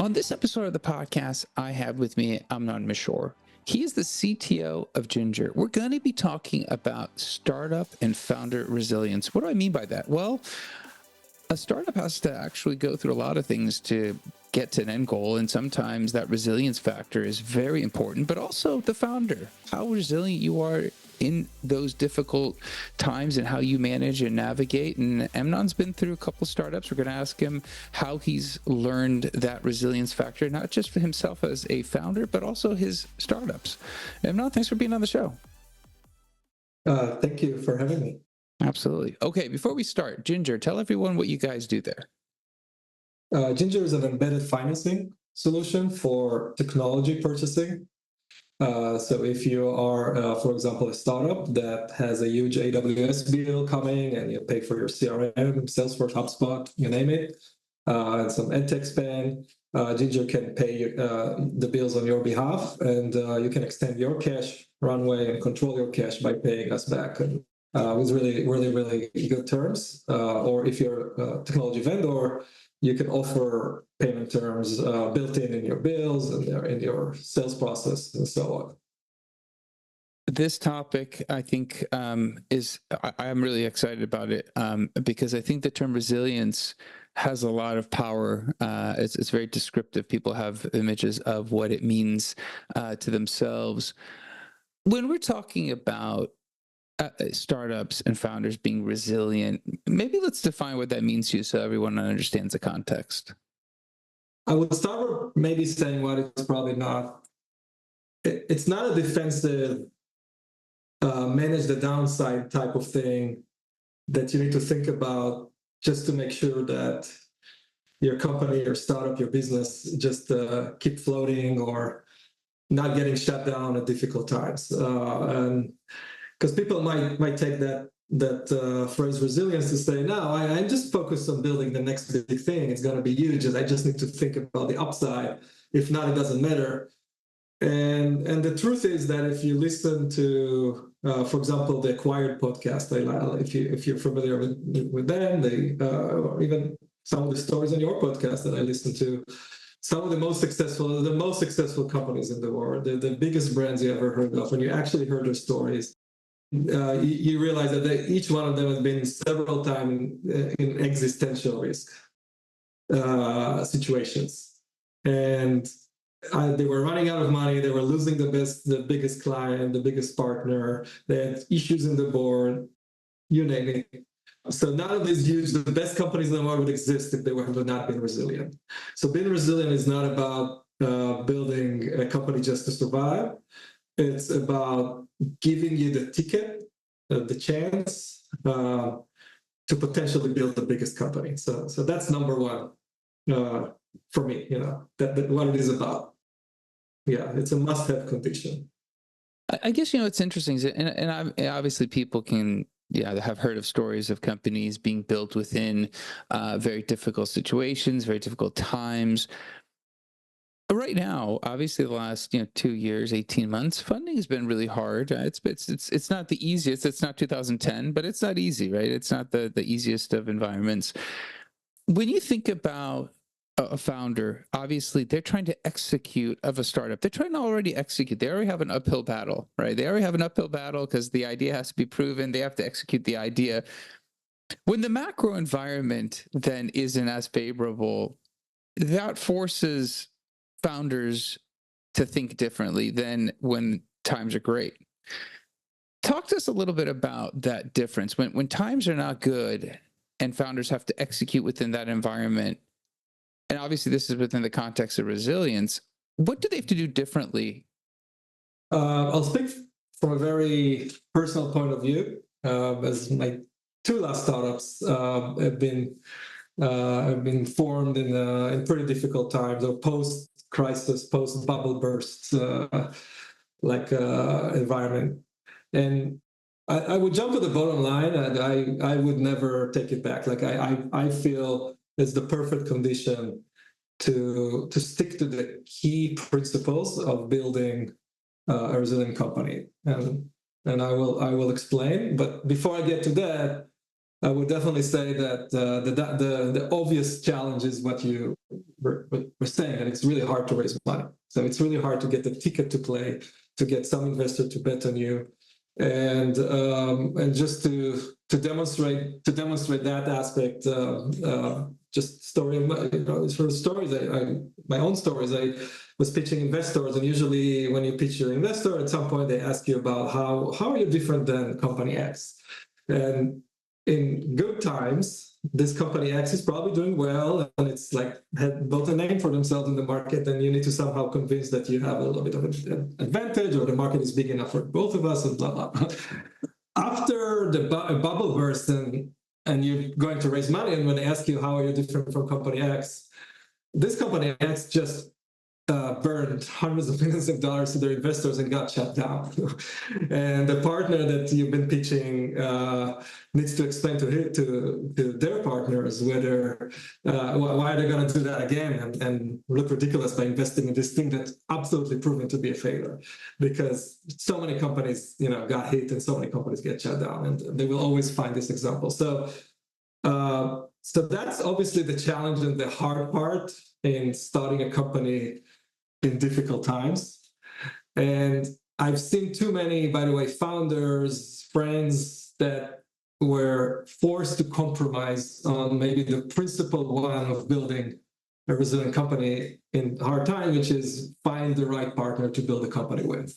On this episode of the podcast, I have with me Amnon Mishor. He is the CTO of Gynger. We're going to be talking about startup and founder resilience. What do I mean by that? Well, a startup has to actually go through a lot of things to get to an end goal, and sometimes that resilience factor is very important, but also the founder, how resilient you are in those difficult times and how you manage and navigate. And Amnon's been through a couple startups. We're going to ask him how he's learned that resilience factor, not just for himself as a founder, but also his startups. Amnon, thanks for being on the show. Thank you for having me. Absolutely. Okay, before we start, Gynger, tell everyone what you guys do there. Gynger is an embedded financing solution for technology purchasing. So if you are, for example, a startup that has a huge AWS bill coming and you pay for your CRM, Salesforce, HubSpot, you name it, and some edtech spend, Gynger can pay the bills on your behalf, and you can extend your cash runway and control your cash by paying us back. And with really good terms. Or if you're a technology vendor, you can offer payment terms built in your bills and in your sales process and so on. This topic, I think, I'm really excited about it because I think the term resilience has a lot of power. It's very descriptive. People have images of what it means to themselves. When we're talking about startups and founders being resilient, maybe let's define what that means to you so everyone understands the context. I would start with maybe saying what it's probably not. It's not a defensive, manage the downside type of thing that you need to think about just to make sure that your company, your startup, your business just keep floating or not getting shut down at difficult times. And because people might take that phrase resilience to say, no, I'm just focused on building the next big thing. It's going to be huge, and I just need to think about the upside. If not, it doesn't matter. And the truth is that if you listen to, for example, the Acquired podcast, if you're familiar with them, or even some of the stories on your podcast that I listen to, some of the most successful companies in the world, the biggest brands you ever heard of, when you actually heard their stories, you realize that each one of them has been several times in existential risk situations. And they were running out of money. They were losing the biggest client, the biggest partner. They had issues in the board, you name it. So none of these the best companies in the world would exist if they would not been resilient. So being resilient is not about building a company just to survive. It's about giving you the ticket, the chance to potentially build the biggest company. So that's number one for me. That what it is about. Yeah, it's a must-have condition. I guess it's interesting, and obviously people can have heard of stories of companies being built within very difficult situations, very difficult times. Right now, obviously, the last 2 years, 18 months, funding has been really hard. It's not the easiest. It's not 2010, but it's not easy, right? It's not the easiest of environments. When you think about a founder, obviously, they're trying to execute of a startup. They're trying to already execute. They already have an uphill battle, right? They already have an uphill battle because the idea has to be proven. They have to execute the idea. When the macro environment then isn't as favorable, that forces founders to think differently than when times are great. Talk to us a little bit about that difference. When times are not good and founders have to execute within that environment, and obviously this is within the context of resilience, what do they have to do differently? I'll speak from a very personal point of view, as my two last startups have been formed in pretty difficult times, or post-crisis, post-bubble bursts environment. And I would jump to the bottom line, and I would never take it back. I feel it's the perfect condition to stick to the key principles of building a resilient company. And I will explain. But before I get to that, I would definitely say that the obvious challenge is what you we're saying that it's really hard to raise money. So it's really hard to get the ticket to play, to get some investor to bet on you, and just to demonstrate that aspect. Just story, sort of stories. My own stories. I was pitching investors, and usually when you pitch your investor, at some point they ask you about how are you different than company X, and in good times, this company X is probably doing well, and it's like had built a name for themselves in the market, and you need to somehow convince that you have a little bit of an advantage, or the market is big enough for both of us, and blah, blah, blah. After the bubble bursts and you're going to raise money, and when they ask you how are you different from company X, this company X just burned hundreds of millions of dollars to their investors and got shut down. And the partner that you've been pitching needs to explain to their partners whether why they're going to do that again and look ridiculous by investing in this thing that's absolutely proven to be a failure, because so many companies got hit and so many companies get shut down, and they will always find this example. So that's obviously the challenge and the hard part in starting a company in difficult times. And I've seen too many, by the way, founders, friends that were forced to compromise on maybe the principal one of building a resilient company in hard time, which is find the right partner to build a company with.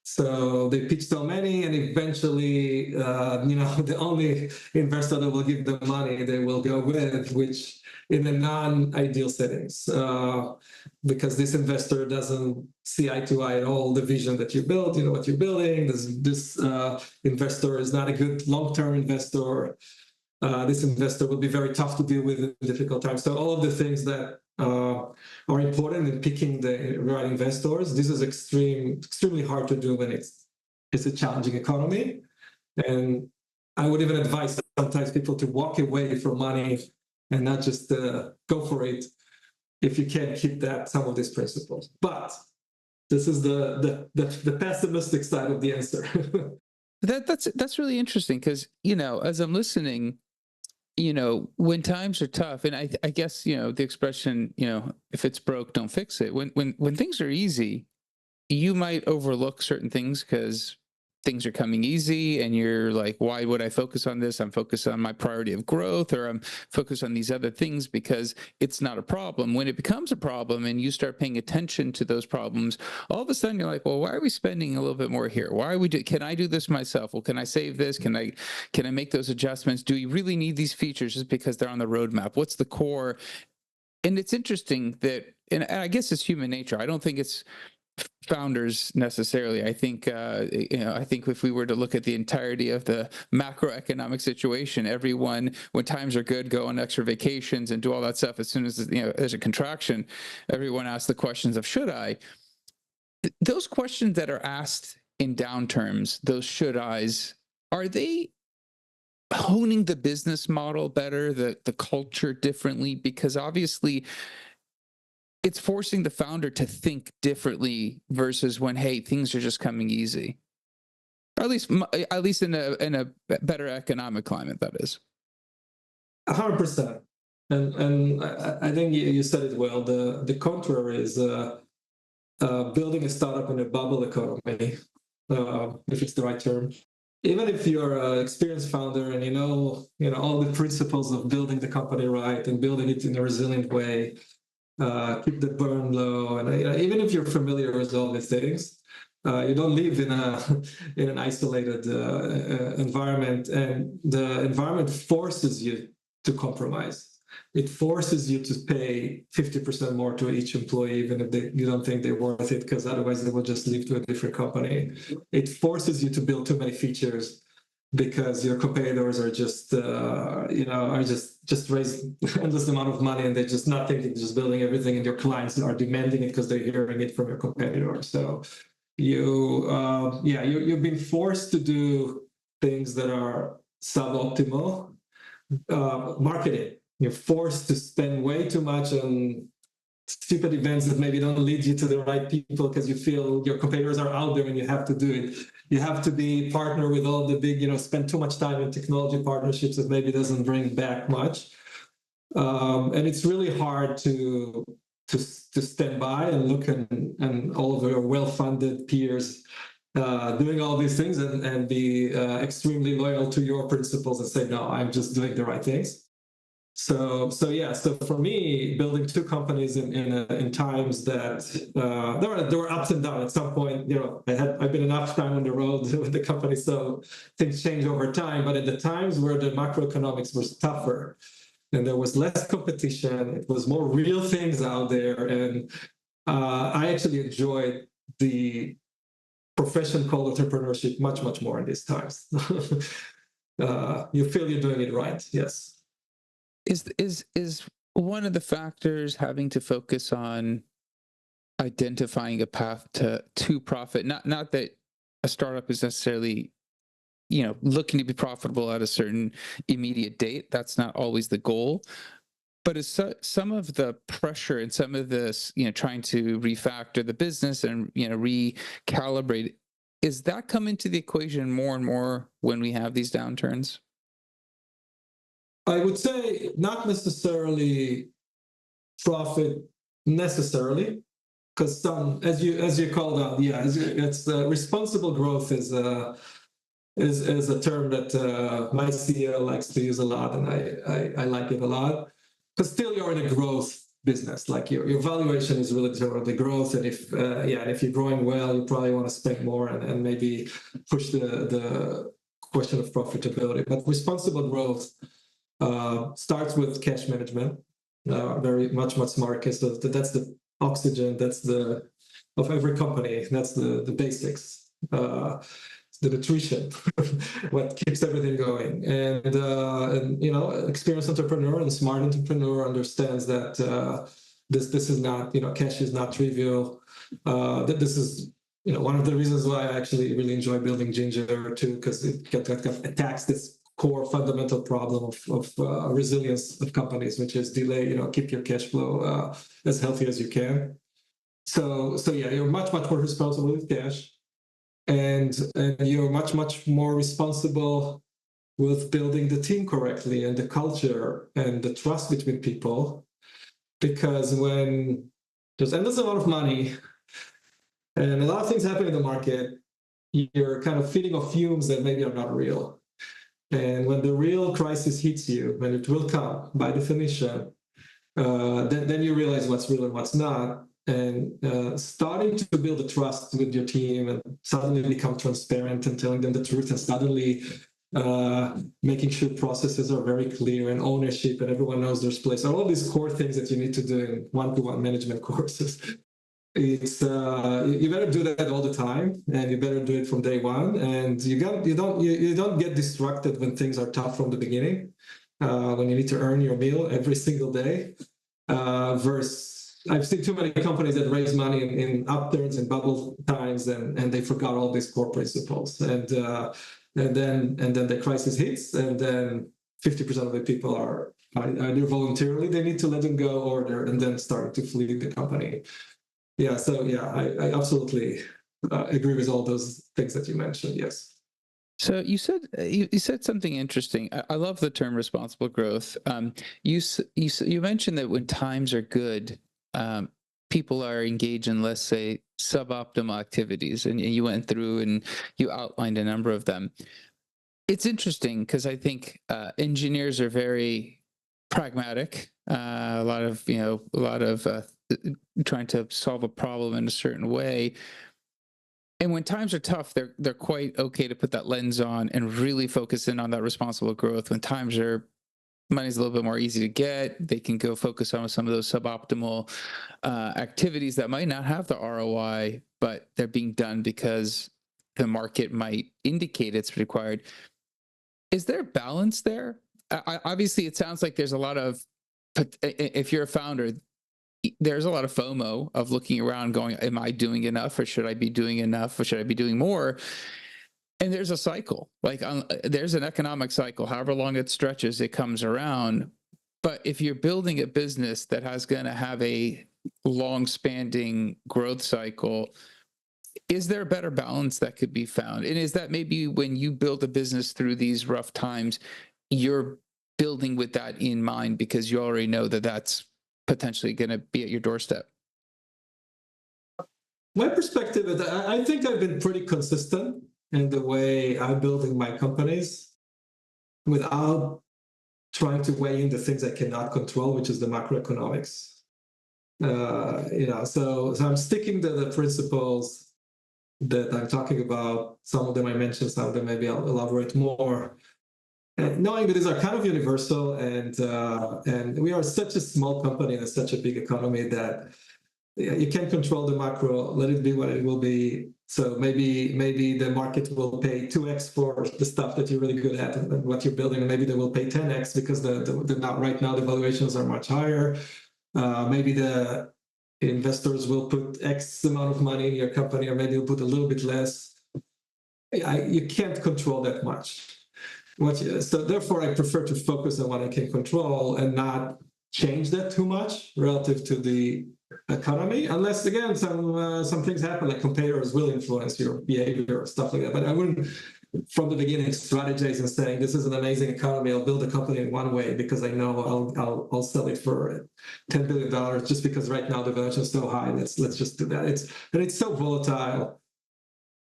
So they pitch so many, and eventually, the only investor that will give them money, they will go with, which in the non-ideal settings, because this investor doesn't see eye to eye at all the vision that you build, what you're building. This investor is not a good long-term investor. This investor will be very tough to deal with in difficult times. So all of the things that are important in picking the right investors, this is extremely hard to do when it's a challenging economy. And I would even advise sometimes people to walk away from money and not just go for it if you can't keep some of these principles. But this is the pessimistic side of the answer. That's really interesting, because as I'm listening, when times are tough, and I guess the expression, if it's broke, don't fix it. When things are easy, you might overlook certain things because things are coming easy, and you're like, why would I focus on this? I'm focused on my priority of growth, or I'm focused on these other things because it's not a problem. When it becomes a problem and you start paying attention to those problems, all of a sudden you're like, well, why are we spending a little bit more here? Why are we can I do this myself? Well, can I save this? Can I make those adjustments? Do we really need these features just because they're on the roadmap? What's the core? And it's interesting that, and I guess it's human nature. I don't think it's founders necessarily. I think if we were to look at the entirety of the macroeconomic situation, everyone, when times are good, go on extra vacations and do all that stuff. As soon as there's a contraction, everyone asks the questions of should I. Those questions that are asked in downturns, those should I's, are they honing the business model better, the culture differently? Because obviously it's forcing the founder to think differently versus when, hey, things are just coming easy, or at least in a better economic climate, that is. 100%. And I think you said it well. The contrary is building a startup in a bubble economy, if it's the right term. Even if you're an experienced founder and you know all the principles of building the company right and building it in a resilient way, keep the burn low, and even if you're familiar with all these things, you don't live in an isolated environment, and the environment forces you to compromise. It forces you to pay 50% more to each employee, even if you don't think they're worth it, because otherwise they will just leave to a different company. It forces you to build too many features because your competitors are just raise endless amount of money, and they're just not thinking, just building everything, and your clients are demanding it because they're hearing it from your competitor. So you've been forced to do things that are suboptimal. Marketing, you're forced to spend way too much on stupid events that maybe don't lead you to the right people because you feel your competitors are out there and you have to do it. You have to be partner with all the big, spend too much time in technology partnerships that maybe doesn't bring back much. And it's really hard to stand by and look and all of your well-funded peers doing all these things and be extremely loyal to your principles and say, no, I'm just doing the right things. So for me, building two companies in times that there were ups and downs. At some point, I've been enough time on the road with the company, so things change over time. But at the times where the macroeconomics was tougher and there was less competition, it was more real things out there, and I actually enjoyed the profession called entrepreneurship much more in these times. You feel you're doing it right, yes. Is one of the factors having to focus on identifying a path to profit? Not that a startup is necessarily, looking to be profitable at a certain immediate date. That's not always the goal. But is some of the pressure and some of this, trying to refactor the business and recalibrate, is that come into the equation more and more when we have these downturns? I would say not necessarily profit necessarily, because some, as you called out, it's responsible growth is a term that my CEO likes to use a lot, and I like it a lot, because still you're in a growth business. Like your valuation is relative to the growth, and if you're growing well, you probably want to spend more and maybe push the question of profitability. But responsible growth starts with cash management, very much smart. So that's the oxygen. That's of every company. That's the basics. The nutrition, what keeps everything going. And experienced entrepreneur and smart entrepreneur understands that this is not, cash is not trivial. That this is one of the reasons why I actually really enjoy building Gynger too, because it attacks this core fundamental problem of resilience of companies, which is delay, keep your cash flow as healthy as you can. So you're much more responsible with cash. And you're much more responsible with building the team correctly and the culture and the trust between people, because when there's endless amount of money and a lot of things happen in the market, you're kind of feeding off fumes that maybe are not real. And when the real crisis hits you, when it will come by definition, then you realize what's real and what's not. And starting to build a trust with your team and suddenly become transparent and telling them the truth, and suddenly making sure processes are very clear and ownership and everyone knows their place. All of these core things that you need to do in one-to-one management courses. It's you better do that all the time, and you better do it from day one. And you don't get distracted when things are tough from the beginning, when you need to earn your meal every single day. Versus, I've seen too many companies that raise money in upturns and bubble times, and they forgot all these core principles. And then the crisis hits, and then 50% of the people are either voluntarily they need to let them go, or and then start to flee the company. Yeah. So I absolutely agree with all those things that you mentioned. Yes. So you said something interesting. I love the term responsible growth. You mentioned that when times are good, people are engaged in, let's say, suboptimal activities, and you went through and you outlined a number of them. It's interesting because I think engineers are very pragmatic. A lot of trying to solve a problem in a certain way. And when times are tough, they're quite okay to put that lens on and really focus in on that responsible growth. When money's a little bit more easy to get, they can go focus on some of those suboptimal activities that might not have the ROI, but they're being done because the market might indicate it's required. Is there a balance there? Obviously, it sounds like there's a lot of, if you're a founder, there's a lot of FOMO of looking around going, am I doing enough, or should I be doing enough, or should I be doing more? And there's a cycle, like there's an economic cycle, however long it stretches, it comes around. But if you're building a business that has going to have a long-spanning growth cycle, is there a better balance that could be found? And is that maybe when you build a business through these rough times, you're building with that in mind because you already know that that's potentially going to be at your doorstep? My perspective is that I think I've been pretty consistent in the way I'm building my companies without trying to weigh in the things I cannot control, which is the macroeconomics. So I'm sticking to the principles that I'm talking about. Some of them I mentioned, some of them maybe I'll elaborate more. And knowing that these are kind of universal, and we are such a small company and such a big economy that you can't control the macro. Let it be what it will be. So maybe the market will pay 2x for the stuff that you're really good at and what you're building, and maybe they will pay 10x because right now the valuations are much higher. Maybe the investors will put X amount of money in your company, or maybe you'll put a little bit less. You can't control that much. So therefore, I prefer to focus on what I can control and not change that too much relative to the economy, unless again some things happen, like competitors will influence your behavior or stuff like that. But I wouldn't, from the beginning, strategize and saying this is an amazing economy, I'll build a company in one way because I know I'll sell it for $10 billion just because right now the valuation is so high. Let's just do that. It's so volatile.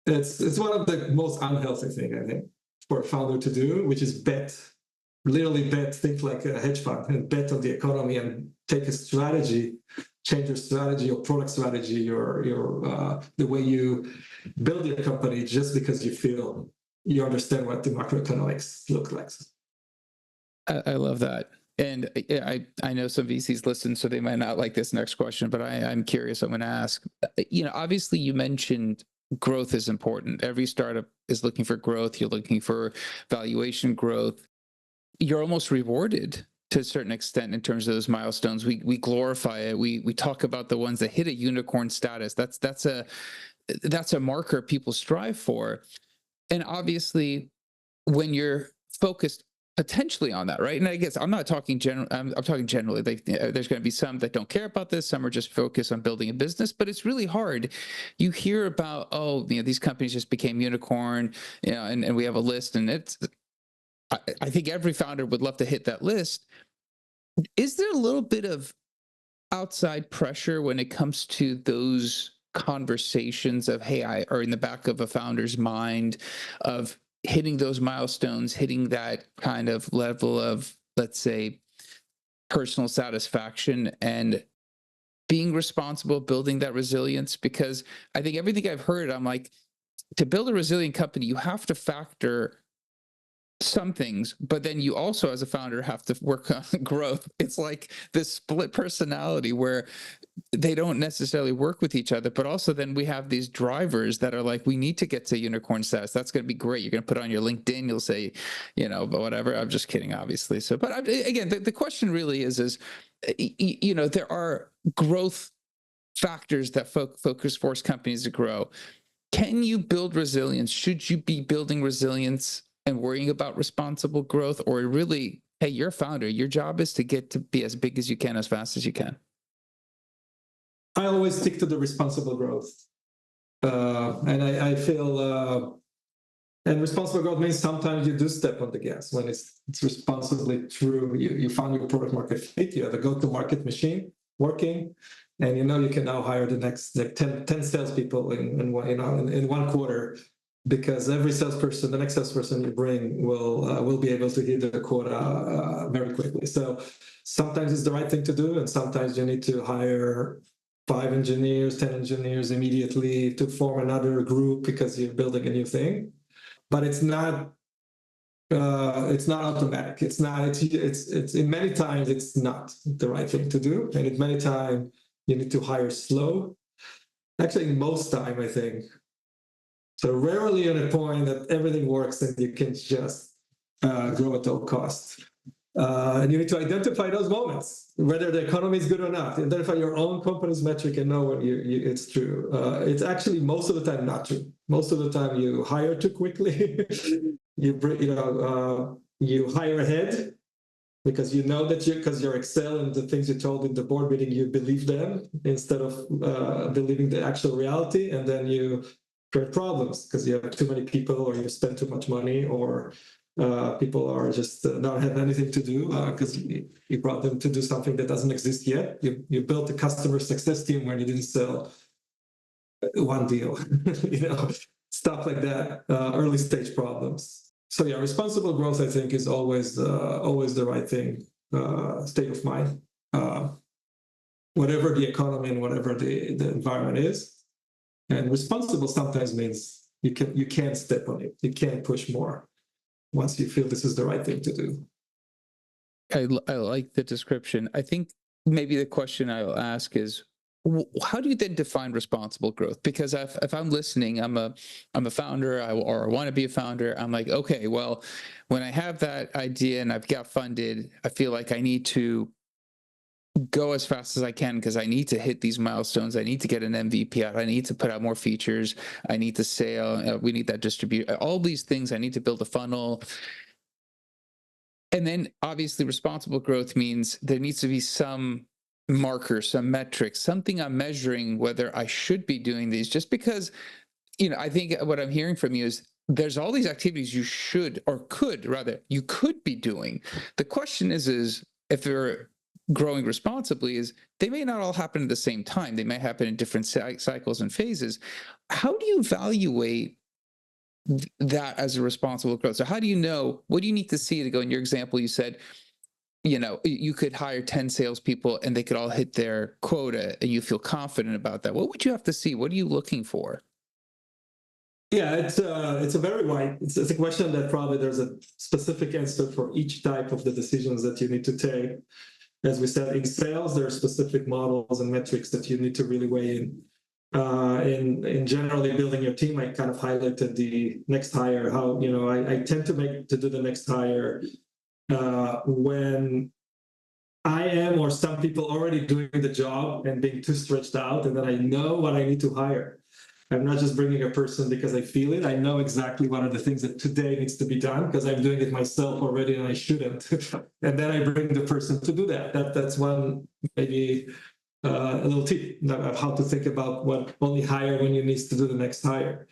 It's one of the most unhealthy things, I think, for a founder to do, which is literally bet, think like a hedge fund and bet on the economy and take a strategy, change your strategy, your product strategy, your the way you build your company just because you feel you understand what the macroeconomics look like. I love that. And I know some VCs listen, so they might not like this next question, but I'm curious. I'm going to ask, obviously you mentioned growth is important. Every startup is looking for growth. You're looking for valuation growth. You're almost rewarded to a certain extent in terms of those milestones. We glorify it. We talk about the ones that hit a unicorn status. That's a marker people strive for. And obviously, when you're focused potentially on that, right? And I guess I'm not talking general. I'm talking generally. There's going to be some that don't care about this. Some are just focused on building a business. But it's really hard. You hear about these companies just became unicorn, and we have a list, and it's. I think every founder would love to hit that list. Is there a little bit of outside pressure when it comes to those conversations of, hey, or in the back of a founder's mind of hitting those milestones, hitting that kind of level of, let's say, personal satisfaction and being responsible, building that resilience? Because I think everything I've heard, I'm like, to build a resilient company, you have to factor some things, but then you also as a founder have to work on growth. It's like this split personality where they don't necessarily work with each other, but also then we have these drivers that are like, we need to get to unicorn status. That's going to be great. You're going to put on your LinkedIn, you'll say, but whatever. I'm just kidding, obviously. So, but again, the question really is there are growth factors that force companies to grow. Can you build resilience? Should you be building resilience and worrying about responsible growth, or really, hey, you're a founder, your job is to get to be as big as you can, as fast as you can? I always stick to the responsible growth. And I feel, and responsible growth means sometimes you do step on the gas when it's responsibly true. You found your product market fit, you have a go-to-market machine working, and you can now hire the next 10 salespeople in one quarter, because every salesperson, the next salesperson you bring will be able to hit the quota very quickly. So sometimes it's the right thing to do, and sometimes you need to hire 5 engineers, 10 engineers immediately to form another group because you're building a new thing. But it's not automatic. It's in many times it's not the right thing to do, and in many times you need to hire slow. Actually, most time I think. So rarely at a point that everything works and you can just grow at all costs. And you need to identify those moments, whether the economy is good or not. Identify your own company's metric and know when it's true. It's actually most of the time not true. Most of the time you hire too quickly. You hire ahead because you know that because you're Excel and the things you told in the board meeting, you believe them instead of believing the actual reality, and then you create problems because you have too many people, or you spend too much money, or People are just not have anything to do because you brought them to do something that doesn't exist yet. You built a customer success team when you didn't sell one deal, stuff like that, early stage problems. So yeah, responsible growth, I think, is always the right thing, state of mind, whatever the economy and whatever the environment is. And responsible sometimes means you can't step on it. You can't push more once you feel this is the right thing to do. I like the description. I think maybe the question I'll ask is, how do you then define responsible growth? Because if I'm listening, I'm a founder, or I want to be a founder. I'm like, okay, well, when I have that idea and I've got funded, I feel like I need to go as fast as I can because I need to hit these milestones. I need to get an MVP out. I need to put out more features. I need to sell. We need that distribute. All these things. I need to build a funnel. And then obviously responsible growth means there needs to be some marker, some metrics, something I'm measuring whether I should be doing these. Just because, I think what I'm hearing from you is there's all these activities you should, or could rather, you could be doing. The question is if they're growing responsibly, is they may not all happen at the same time. They may happen in different cycles and phases. How do you evaluate that as a responsible growth? So how do you know, what do you need to see to go? In your example, you said, you could hire 10 salespeople and they could all hit their quota and you feel confident about that. What would you have to see? What are you looking for? Yeah, it's a very wide, it's a question that probably there's a specific answer for each type of the decisions that you need to take. As we said, in sales, there are specific models and metrics that you need to really weigh in. In generally building your team, I kind of highlighted the next hire, how, I tend to do the next hire when I am, or some people already doing the job and being too stretched out, and then I know what I need to hire. I'm not just bringing a person because I feel it. I know exactly what are the things that today needs to be done because I'm doing it myself already and I shouldn't. And then I bring the person to do that. That's one maybe a little tip of how to think about what only hire when you need to do the next hire.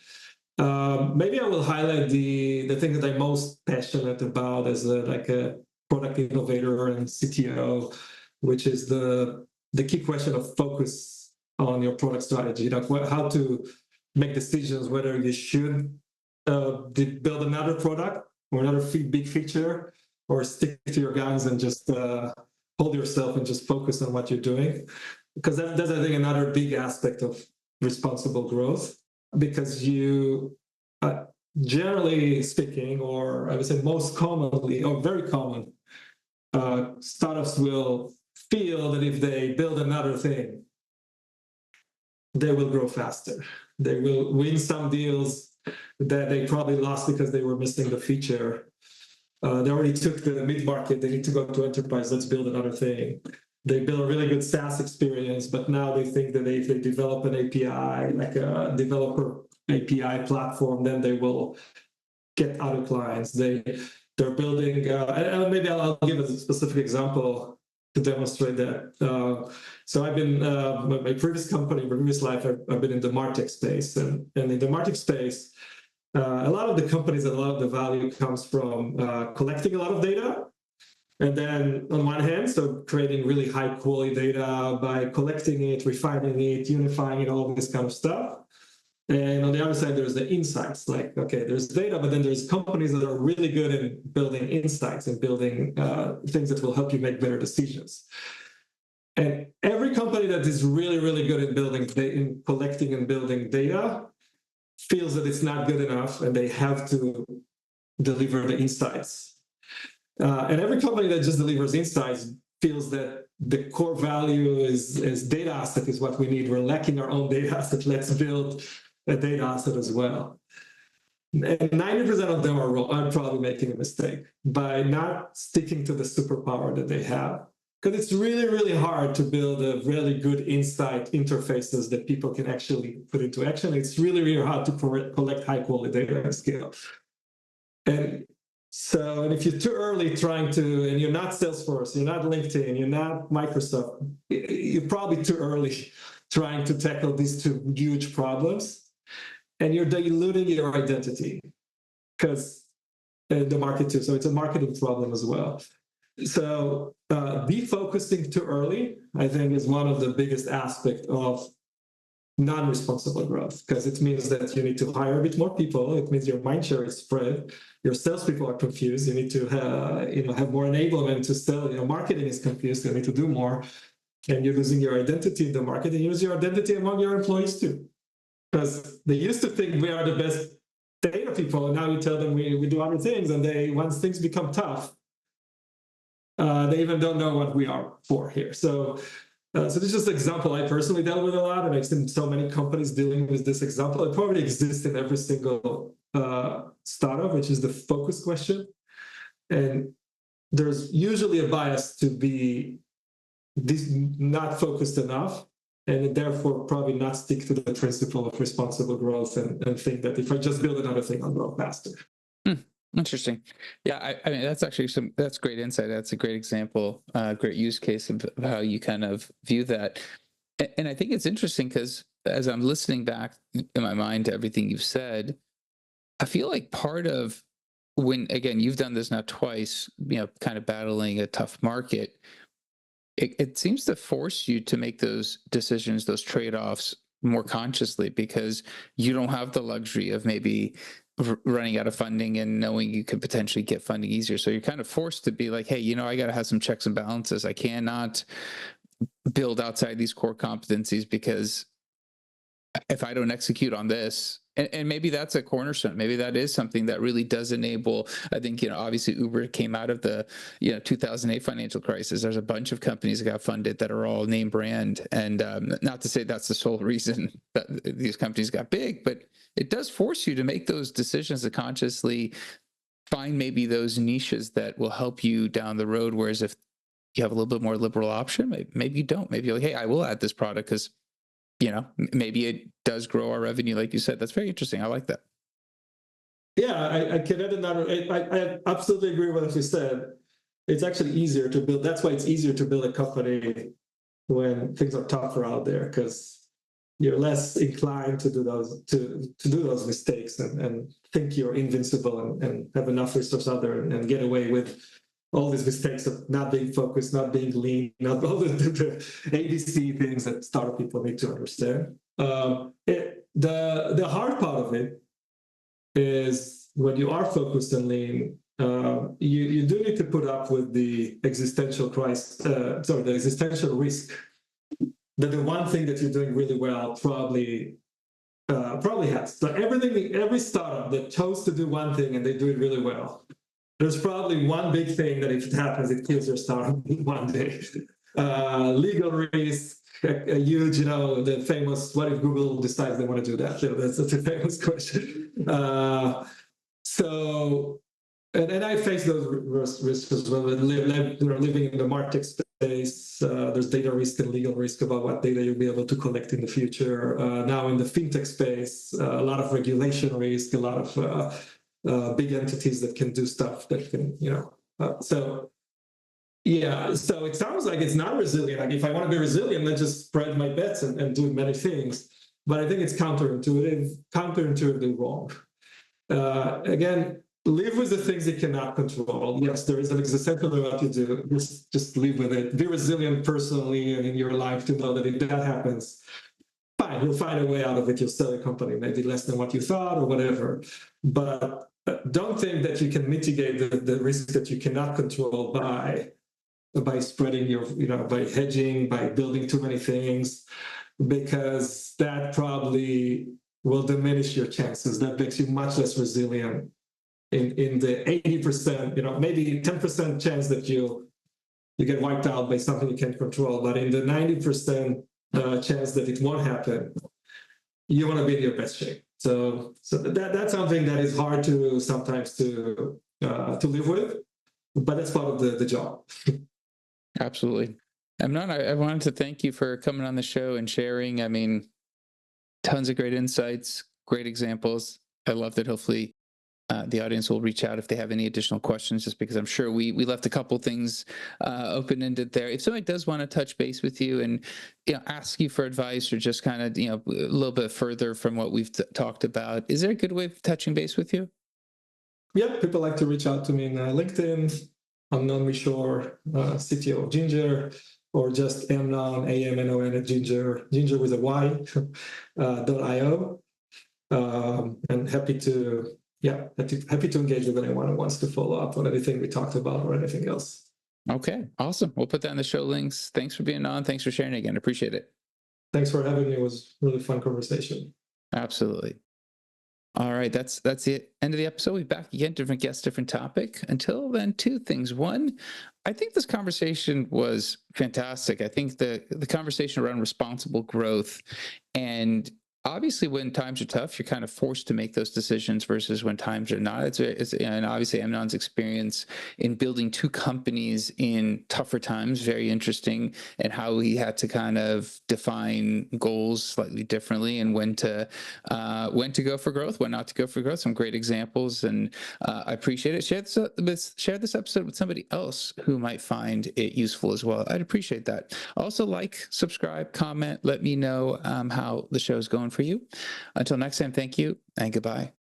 Maybe I will highlight the thing that I'm most passionate about as a product innovator and CTO, which is the key question of focus on your product strategy. How to make decisions whether you should build another product or another big feature, or stick to your guns and just hold yourself and just focus on what you're doing. Because that's, I think, another big aspect of responsible growth, because you, generally speaking, or I would say most commonly, or very common, startups will feel that if they build another thing, they will grow faster. They will win some deals that they probably lost because they were missing the feature. They already took the mid-market, they need to go to enterprise, let's build another thing. They build a really good SaaS experience, but now they think that if they develop an API, like a developer API platform, then they will get other clients. They're building, and maybe I'll give a specific example to demonstrate that. So I've been, my previous company, my previous life, I've been in the MarTech space. And in the MarTech space, a lot of the companies and a lot of the value comes from collecting a lot of data. And then on one hand, so creating really high quality data by collecting it, refining it, unifying it, all this kind of stuff. And on the other side, there's the insights. Like, okay, there's data, but then there's companies that are really good in building insights and building things that will help you make better decisions. And every company that is really, really good at in collecting and building data feels that it's not good enough and they have to deliver the insights. And every company that just delivers insights feels that the core value is data asset is what we need. We're lacking our own data asset. Let's build a data asset as well. And 90% of them are probably making a mistake by not sticking to the superpower that they have. Because it's really, really hard to build a really good insight interfaces that people can actually put into action. It's really, really hard to collect high quality data at scale. And so, and if you're too early trying to, and you're not Salesforce, you're not LinkedIn, you're not Microsoft, you're probably too early trying to tackle these two huge problems, and you're diluting your identity. Because the market too. So it's a marketing problem as well. So defocusing too early, I think, is one of the biggest aspects of non-responsible growth, because it means that you need to hire a bit more people. It means your mind share is spread. Your salespeople are confused. You need to have more enablement to sell. Marketing is confused. You need to do more, and you're losing your identity in the market, and you lose your identity among your employees too, because they used to think we are the best data people, and now you tell them we do other things, and once things become tough, they even don't know what we are for here. So this is just an example I personally dealt with a lot, and I've seen so many companies dealing with this example. It probably exists in every single startup, which is the focus question. And there's usually a bias to be not focused enough, and therefore probably not stick to the principle of responsible growth and think that if I just build another thing, I'll grow faster. Interesting. Yeah, I mean, that's great insight. That's a great example, great use case of how you kind of view that. And I think it's interesting because as I'm listening back in my mind to everything you've said, I feel like part of when, again, you've done this now twice, kind of battling a tough market, it seems to force you to make those decisions, those trade-offs more consciously, because you don't have the luxury of maybe running out of funding and knowing you could potentially get funding easier. So you're kind of forced to be like, hey, I got to have some checks and balances. I cannot build outside these core competencies, because if I don't execute on this, and maybe that's a cornerstone, maybe that is something that really does enable, I think, obviously Uber came out of the 2008 financial crisis. There's a bunch of companies that got funded that are all name brand, and not to say that's the sole reason that these companies got big, but it does force you to make those decisions to consciously find maybe those niches that will help you down the road. Whereas if you have a little bit more liberal option, maybe you don't. Maybe you're like, hey, I will add this product because maybe it does grow our revenue, like you said. That's very interesting. I like that. Yeah, I can add another. I absolutely agree with what you said. It's actually easier to build. That's why it's easier to build a company when things are tougher out there, because you're less inclined to do those mistakes and think you're invincible and have enough resources out there and get away with all these mistakes of not being focused, not being lean, not all the ABC things that startup people need to understand. The hard part of it is when you are focused and lean, you do need to put up with the existential the existential risk that the one thing that you're doing really well probably has. So every startup that chose to do one thing and they do it really well, there's probably one big thing that if it happens, it kills your startup one day. Legal risk, a huge, the famous, what if Google decides they want to do that? That's a famous question. And I face those risks as well. We're living in the market space. There's data risk and legal risk about what data you'll be able to collect in the future. Now in the fintech space, a lot of regulation risk, a lot of big entities that can do stuff that can, so it sounds like it's not resilient. Like if I want to be resilient, then just spread my bets and do many things. But I think it's counterintuitively wrong. Again, live with the things you cannot control. Yes, there is an existential in what you do. Just live with it. Be resilient personally and in your life to know that if that happens, fine, you'll find a way out of it. You'll sell a company, maybe less than what you thought or whatever. But don't think that you can mitigate the risk that you cannot control by spreading by hedging, by building too many things, because that probably will diminish your chances. That makes you much less resilient in the 80%, maybe 10% chance that you get wiped out by something you can't control, but in the 90% chance that it won't happen, you want to be in your best shape. So that's something that is hard to sometimes to live with, but that's part of the job. Absolutely. Amnon, I wanted to thank you for coming on the show and sharing. I mean, tons of great insights, great examples. I love that. Hopefully the audience will reach out if they have any additional questions, just because I'm sure we left a couple things open-ended there. If somebody does want to touch base with you and ask you for advice, or just kind of a little bit further from what we've talked about, is there a good way of touching base with you? yeah, people like to reach out to me in LinkedIn, Amnon Mishor, CTO of Gynger, or just Amnon, AMNON at Gynger with a Y, .io. And happy to engage with anyone who wants to follow up on anything we talked about or anything else. Okay, awesome. We'll put that in the show links. Thanks for being on. Thanks for sharing again. Appreciate it. Thanks for having me. It was a really fun conversation. Absolutely. All right, that's the end of the episode. We'll be back again, different guest, different topic. Until then, two things. One, I think this conversation was fantastic. I think the conversation around responsible growth, and obviously when times are tough, you're kind of forced to make those decisions versus when times are not. And obviously Amnon's experience in building two companies in tougher times, very interesting, and how he had to kind of define goals slightly differently and when to go for growth, when not to go for growth. Some great examples, and I appreciate it. Share this episode with somebody else who might find it useful as well. I'd appreciate that. Also, like, subscribe, comment, let me know how the show is going for you. Until next time, thank you and goodbye.